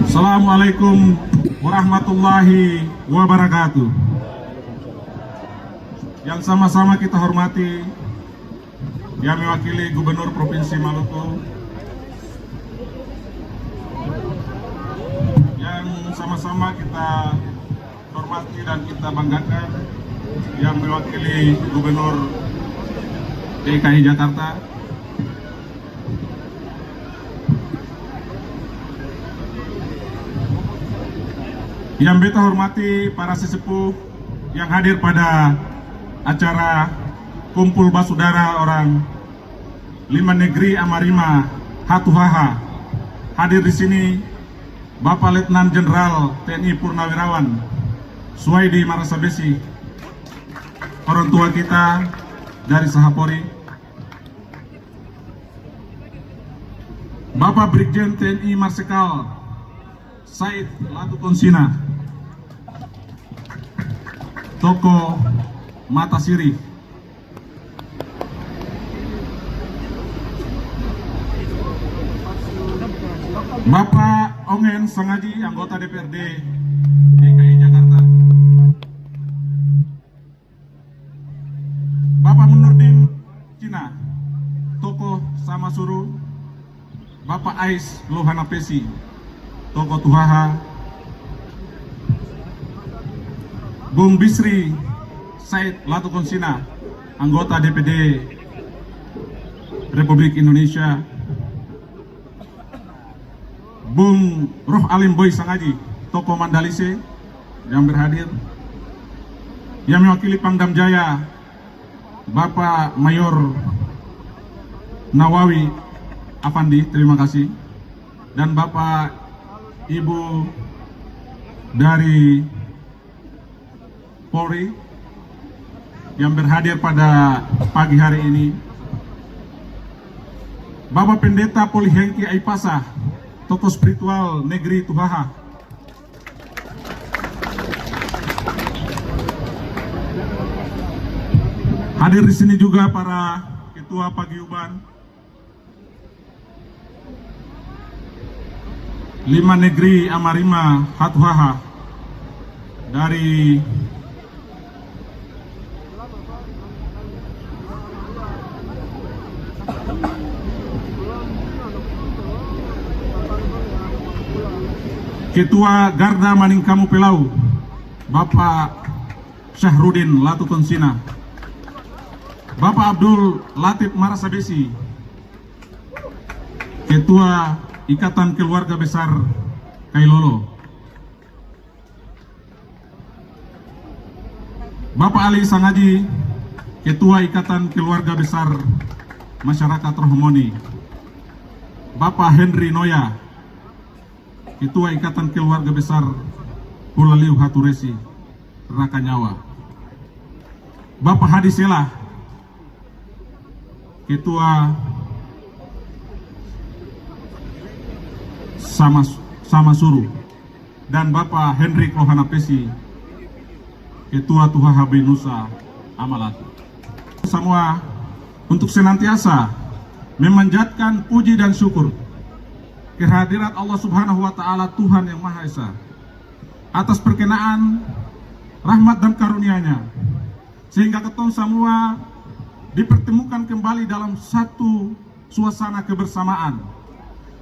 Assalamualaikum warahmatullahi wabarakatuh. Yang sama-sama kita hormati, yang mewakili Gubernur Provinsi Maluku, yang sama-sama kita hormati dan kita banggakan, yang mewakili Gubernur DKI Jakarta, yang beta hormati para sesepuh yang hadir pada acara kumpul basudara orang Lima Negeri Amarima Hatuhaha. Hadir di sini Bapak Letnan Jenderal TNI Purnawirawan Suwaidi Marasabesi, orang tua kita dari Sahapori, Bapak Brigjen TNI Marsikal Said Latukonsina, Toko Mata Siri, Bapak Ongen Sangaji, anggota DPRD DKI Jakarta, Bapak Menurdin Cina, Toko Samasuru, Bapak Ais Lohanapesi, Toko Tuhaha, Bung Bisri Said Latukonsina, anggota DPD Republik Indonesia, Bung Roh Alim Boy Sangaji, Toko Mandalise yang berhadir, yang mewakili Pangdam Jaya, Bapak Mayor Nawawi Afandi, terima kasih, dan Bapak Ibu dari Polri yang berhadir pada pagi hari ini, Bapak Pendeta Polihengki Aipasa, tokoh spiritual negeri Tuhaha, hadir di sini juga para ketua paguyuban Lima Negeri Amarima Hatuhaha dari Ketua Garda Maningkamu Pelau, Bapak Syahrudin Latukonsina, Bapak Abdul Latif Marasabesi, Ketua Ikatan Keluarga Besar Kailolo, Bapak Ali Sangaji, Ketua Ikatan Keluarga Besar Masyarakat Rohmoni, Bapak Henry Noya, Ketua Ikatan Keluarga Besar Hulaliu Haturesi Rakanyawa, Bapak Hadi Selah, Ketua Samasuru, dan Bapak Hendrik Lohanapesi, Ketua Tuhaha Nusa Amalat. Semua untuk senantiasa memanjatkan puji dan syukur kehadirat Allah Subhanahu wa Ta'ala, Tuhan yang Maha Esa, atas perkenaan rahmat dan karunia-Nya, sehingga ketong semua dipertemukan kembali dalam satu suasana kebersamaan,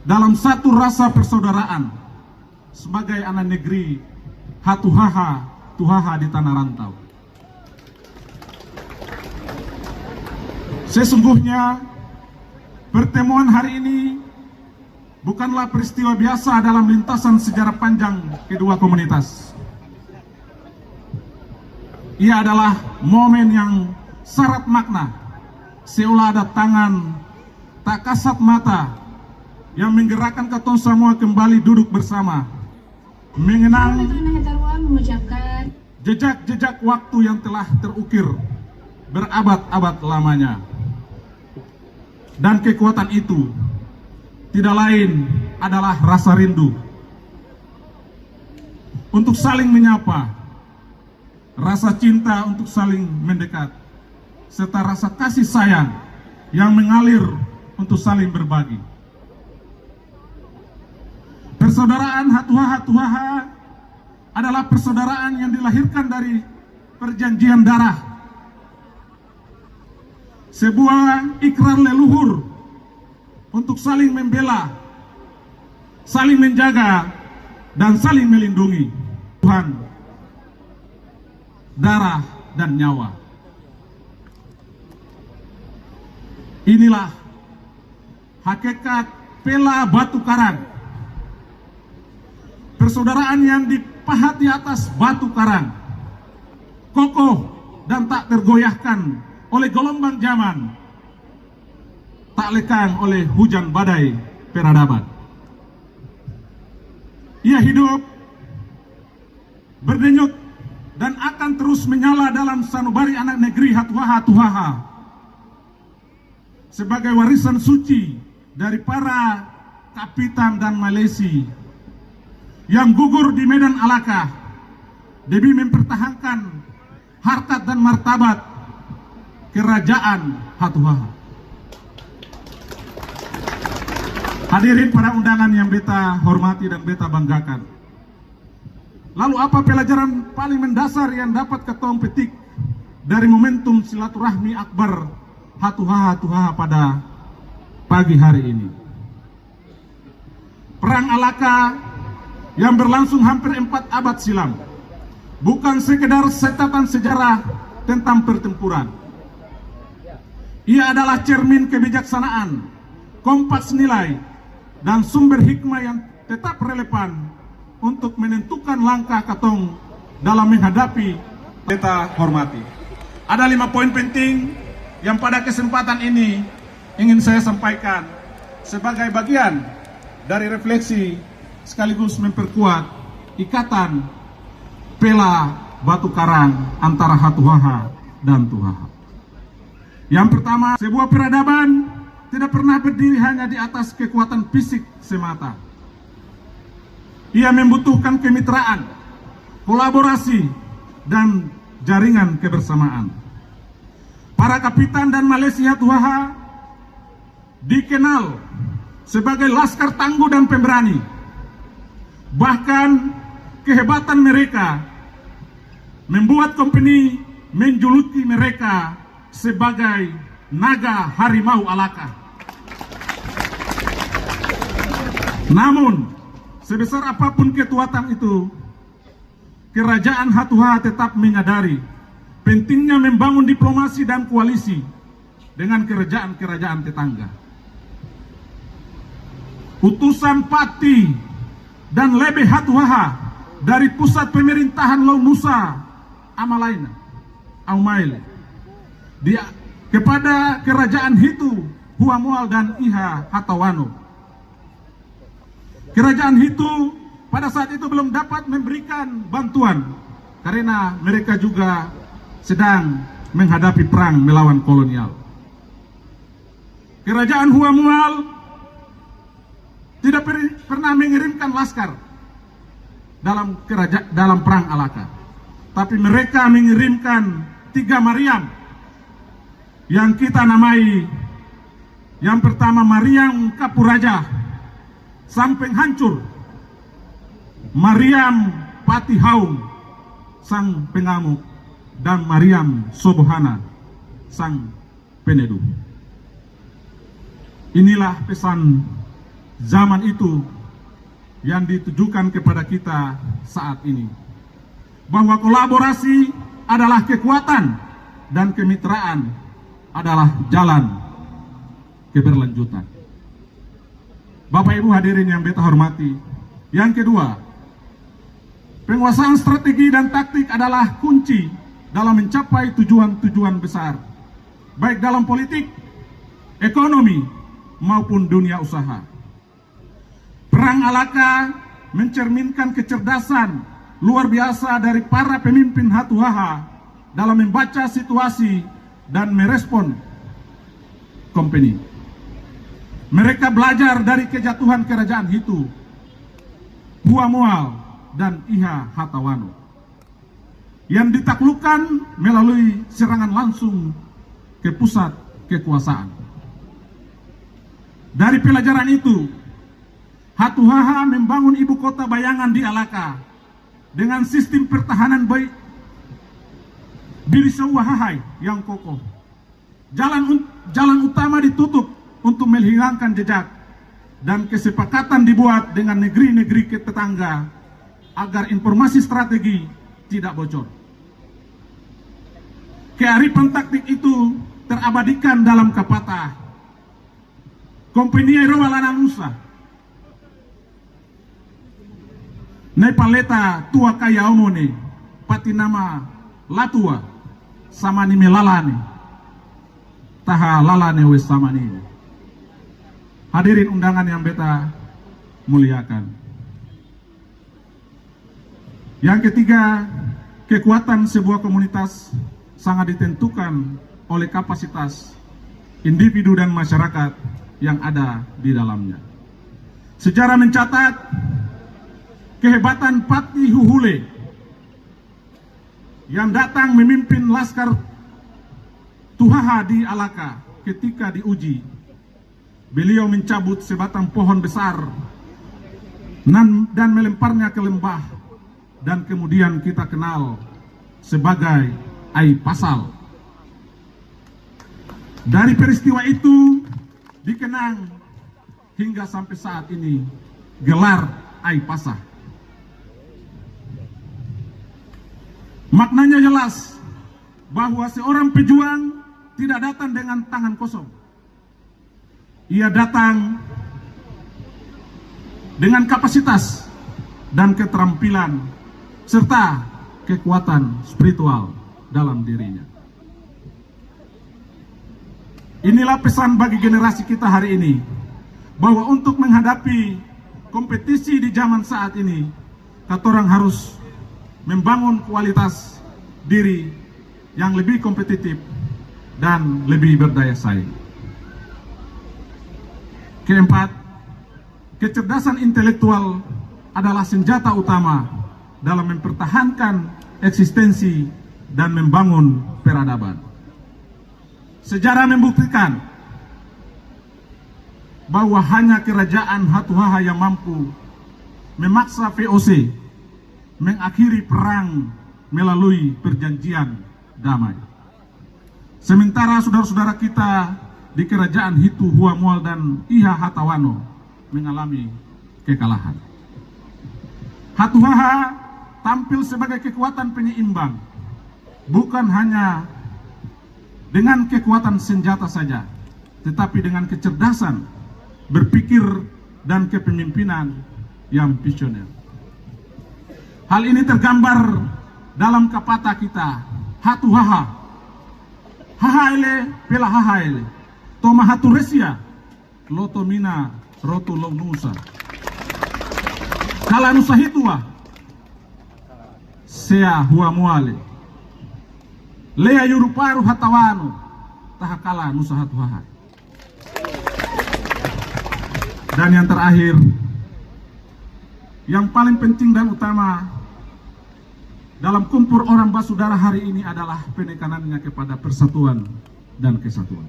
dalam satu rasa persaudaraan sebagai anak negeri Hatuhaha, Tuhaha di tanah rantau. Sesungguhnya pertemuan hari ini bukanlah peristiwa biasa dalam lintasan sejarah panjang kedua komunitas. Ia adalah momen yang syarat makna, seolah ada tangan tak kasat mata yang menggerakkan ketong semua kembali duduk bersama, mengenang jejak-jejak waktu yang telah terukir berabad-abad lamanya. Dan kekuatan itu tidak lain adalah rasa rindu untuk saling menyapa, rasa cinta untuk saling mendekat, serta rasa kasih sayang yang mengalir untuk saling berbagi. Persaudaraan Hatuhaha adalah persaudaraan yang dilahirkan dari perjanjian darah, sebuah ikrar leluhur untuk saling membela, saling menjaga, dan saling melindungi Tuhan, darah, dan nyawa. Inilah hakikat Pela Batu Karang, persaudaraan yang dipahat di atas batu karang, kokoh dan tak tergoyahkan oleh gelombang zaman, tak lekang oleh hujan badai peradaban. Ia hidup, berdenyut, dan akan terus menyala dalam sanubari anak negeri Hatuhaha sebagai warisan suci dari para kapitan dan malesi yang gugur di medan Alaka demi mempertahankan harkat dan martabat kerajaan Hatuhaha. Hadirin para undangan yang beta hormati dan beta banggakan. Lalu apa pelajaran paling mendasar yang dapat ketong petik dari momentum silaturahmi akbar Hatuhaha pada pagi hari ini? Perang Alaka yang berlangsung hampir 4 abad silam bukan sekedar catatan sejarah tentang pertempuran. Ia adalah cermin kebijaksanaan, kompas nilai, dan sumber hikmah yang tetap relevan untuk menentukan langkah katong dalam menghadapi. Kita hormati. Ada 5 poin penting yang pada kesempatan ini ingin saya sampaikan sebagai bagian dari refleksi sekaligus memperkuat ikatan Pela Batu Karang antara Hatuhaha dan Tuhaha. Yang pertama, sebuah peradaban tidak pernah berdiri hanya di atas kekuatan fisik semata. Ia membutuhkan kemitraan, kolaborasi, dan jaringan kebersamaan. Para kapitan dan malesi Hatuhaha dikenal sebagai laskar tangguh dan pemberani. Bahkan kehebatan mereka membuat company menjuluki mereka sebagai naga harimau Alaka. Namun, sebesar apapun kekuatan itu, kerajaan Hatuhaha tetap menyadari pentingnya membangun diplomasi dan koalisi dengan kerajaan-kerajaan tetangga. Utusan Pati dan Lebe Hatuhaha dari pusat pemerintahan Lau Nusa Amalaina Aumaile kepada kerajaan Hitu, Huamual, dan Iha Hatawano. Kerajaan Hitu pada saat itu belum dapat memberikan bantuan karena mereka juga sedang menghadapi perang melawan kolonial. Kerajaan Huamual tidak pernah mengirimkan laskar dalam perang Alaka, tapi mereka mengirimkan 3 Mariam yang kita namai. Yang pertama Mariam Kapuraja, sang penghancur; Mariam Patihaung, sang pengamuk; dan Mariam Sobohana, sang peneduh. Inilah pesan zaman itu yang ditujukan kepada kita saat ini, bahwa kolaborasi adalah kekuatan dan kemitraan adalah jalan keberlanjutan. Bapak Ibu hadirin yang beta hormati, yang kedua, penguasaan strategi dan taktik adalah kunci dalam mencapai tujuan-tujuan besar, baik dalam politik, ekonomi, maupun dunia usaha. Perang Alaka mencerminkan kecerdasan luar biasa dari para pemimpin Hatuhaha dalam membaca situasi dan merespon company. Mereka belajar dari kejatuhan kerajaan Hitu, Huamual, dan Iha Hatawano yang ditaklukkan melalui serangan langsung ke pusat kekuasaan. Dari pelajaran itu, Hatu-Haha membangun ibu kota bayangan di Alaka dengan sistem pertahanan baik diri Hahai yang kokoh. Jalan utama ditutup untuk menghilangkan jejak, dan kesepakatan dibuat dengan negeri-negeri tetangga agar informasi strategi tidak bocor. Kearifan taktik itu terabadikan dalam kapata Kompenia Rawalana Nusa Nepaleta tua kaya omone patinama latua sama ni melalane taha lalane wes sama ni. Hadirin undangan yang beta muliakan. Yang ketiga, kekuatan sebuah komunitas sangat ditentukan oleh kapasitas individu dan masyarakat yang ada di dalamnya. Sejarah mencatat kehebatan Patih Huhule yang datang memimpin laskar Tuhaha di Alaka. Ketika diuji, beliau mencabut sebatang pohon besar dan melemparnya ke lembah, dan kemudian kita kenal sebagai Ai Pasal. Dari peristiwa itu dikenang hingga sampai saat ini gelar Ai Pasah. Maknanya jelas bahwa seorang pejuang tidak datang dengan tangan kosong. Ia datang dengan kapasitas dan keterampilan serta kekuatan spiritual dalam dirinya. Inilah pesan bagi generasi kita hari ini, bahwa untuk menghadapi kompetisi di zaman saat ini, kita orang harus membangun kualitas diri yang lebih kompetitif dan lebih berdaya saing. Keempat, kecerdasan intelektual adalah senjata utama dalam mempertahankan eksistensi dan membangun peradaban. Sejarah membuktikan bahwa hanya kerajaan Hatu-Haha yang mampu memaksa VOC mengakhiri perang melalui perjanjian damai. Sementara saudara-saudara kita di kerajaan Hitu, Hua Mual, dan Iha Hatawano mengalami kekalahan. Hatu-Haha tampil sebagai kekuatan penyeimbang, bukan hanya dengan kekuatan senjata saja, tetapi dengan kecerdasan berpikir dan kepemimpinan yang visioner. Hal ini tergambar dalam kapata kita, Hatu-Haha, Hahaele pela Hahaele, Toma Haturesia, Loto Mina, Roto Nusa, Kala Nusa Hitua, Sea Hua Muale, Lea Yuruparu Hatawano, Tahakala Nusa Hatu-Haha. Dan yang terakhir, yang paling penting dan utama dalam kumpul orang Basudara hari ini adalah penekanannya kepada persatuan dan kesatuan.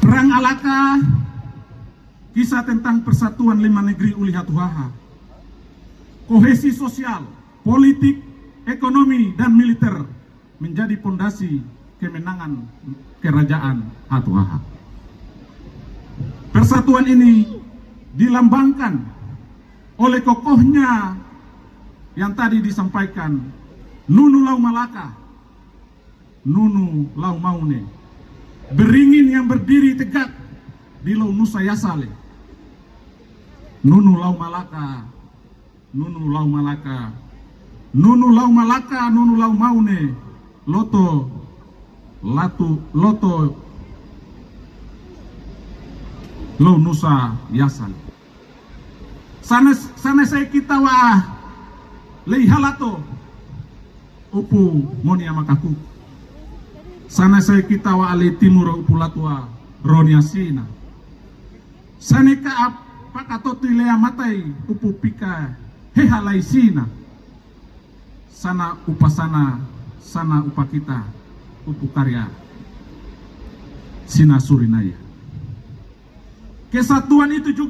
Perang Alaka, kisah tentang persatuan 5 negeri Uli Hatu-Haha, kohesi sosial, politik, ekonomi, dan militer menjadi pondasi kemenangan kerajaan Hatu-Haha. Persatuan ini dilambangkan oleh kokohnya yang tadi disampaikan, Nunu Lau Malaka, Nunu Lau Maune, beringin yang berdiri tegak di Lau Nusa Yasale, Nunu Lau Malaka, Nunu Lau Malaka, Nunu Lau Malaka, Nunu Lau Maune, Loto Lau Nusa Yasale. Sana saya kita wa leihalato upu monia makaku. Sana saya kita wa ale timur upu latua roniasina. Saneka apakatoti lea matai upu pika hehalaisina. Sana upasana, sana upakita upu karya sina surinaya. Kesatuan itu juga